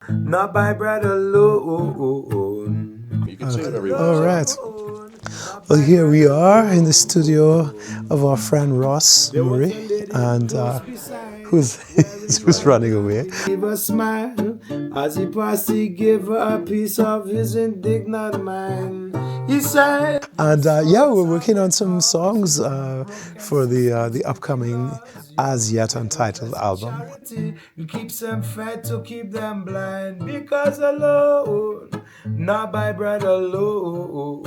not by bread alone. You can say whatever you All want. right. Well, here we are in the studio of our friend Ross Murray, and who's running away. Give a smile as he passed. He gave her a piece of his indignant mind. He said, And yeah, we're working on some songs for the upcoming As Yet Untitled album. charity keeps them fed to keep them blind, because alone, not by bread alone,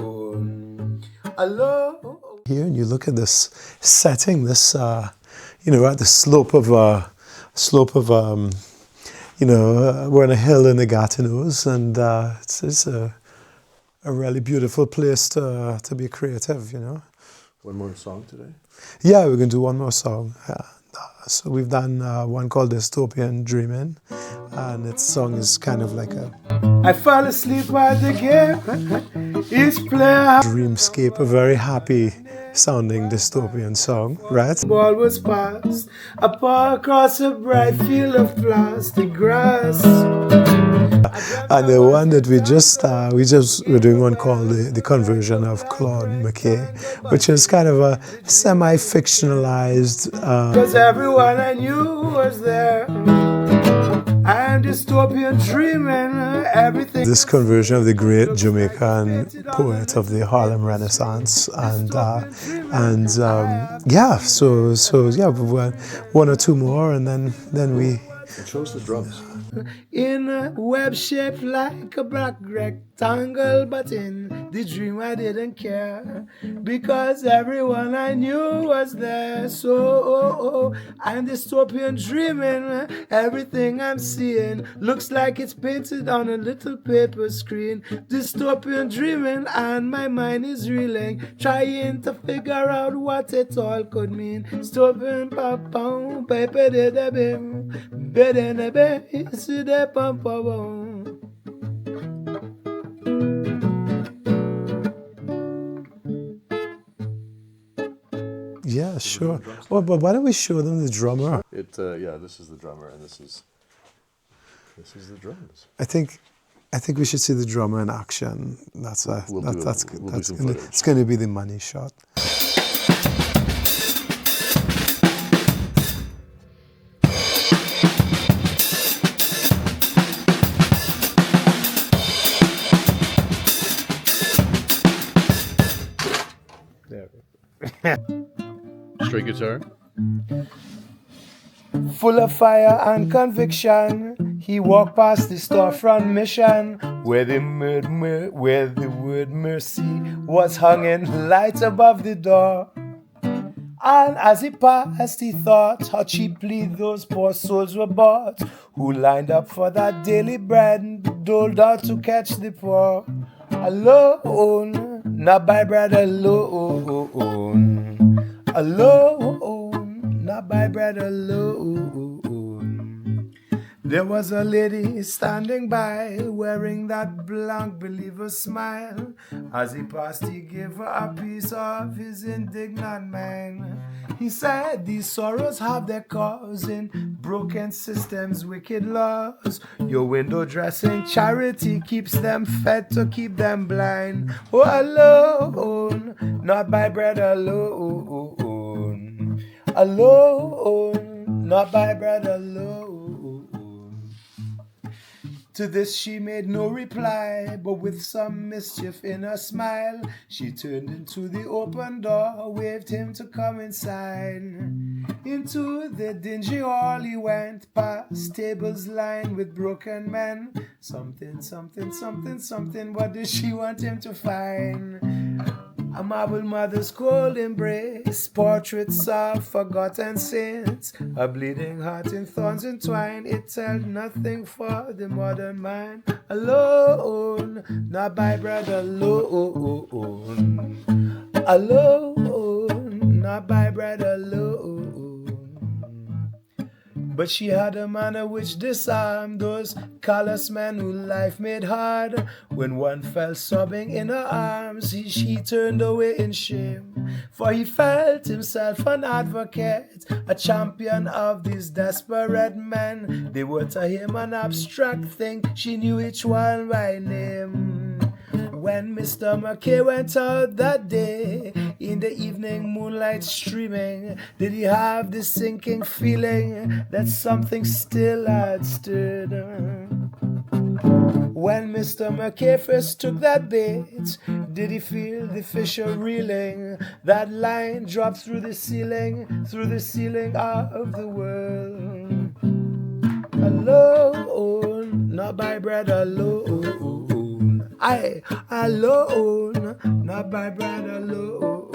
alone. Here, and you look at this setting, this we're at the we're on a hill in the Gatineaus, and it's a really beautiful place to be creative, you know. One more song today. Yeah, we're going to do one more song. So we've done one called Dystopian Dreaming, and its song is kind of like a I fell asleep at the game. Each player dreamscape, a very happy sounding dystopian song, right? ball was passed across a bright field of plastic grass. And the one that we're doing one called the Conversion of Claude McKay, which is kind of a semi-fictionalized. Because everyone I knew was there. And dystopian dreaming, everything. This conversion of the great Jamaican poet of the Harlem Renaissance, and yeah, so yeah, one or two more, and then we. It shows the drums. In a web shaped like a black rectangle, but in the dream I didn't care, because everyone I knew was there. So I'm dystopian dreaming. Everything I'm seeing looks like it's painted on a little paper screen. Dystopian dreaming, and my mind is reeling, trying to figure out what it all could mean. Dystopian pam paper de da bim, better na be. Yeah, sure. Oh, but why don't we show them the drummer? This is the drummer, and this is the drums. I think we should see the drummer in action. It's going to be the money shot. Straight guitar. Full of fire and conviction, he walked past the storefront mission, where the word mercy was hung in light above the door. And as he passed, he thought how cheaply those poor souls were bought, who lined up for that daily bread doled out to catch the poor. Alone, not by bread alone. Alone, not by bread alone. There was a lady standing by, wearing that blank believer smile. As he passed, he gave her a piece of his indignant mind. He said, these sorrows have their cause in broken systems, wicked laws. Your window dressing charity keeps them fed to keep them blind. Oh, alone, not by bread alone. Alone, not by bread alone. To this she made no reply, but with some mischief in her smile, she turned into the open door, waved him to come inside. Into the dingy hall he went, past tables lined with broken men. Something, something, something, something, what did she want him to find? A marble mother's cold embrace, portraits of forgotten saints, a bleeding heart in thorns entwined. It held nothing for the modern mind. Alone, not by bread alone. Alone, not by bread alone. But she had a manner which disarmed those callous men who life made hard. When one fell sobbing in her arms, she turned away in shame. For he felt himself an advocate, a champion of these desperate men. They were to him an abstract thing, she knew each one by name. When Mr. McKay went out that day, in the evening moonlight streaming, did he have this sinking feeling that something still had stirred? When Mr. McKay first took that bait, did he feel the fish are reeling? That line dropped through the ceiling of the world. Alone, not by bread alone. I alone, not by bread alone.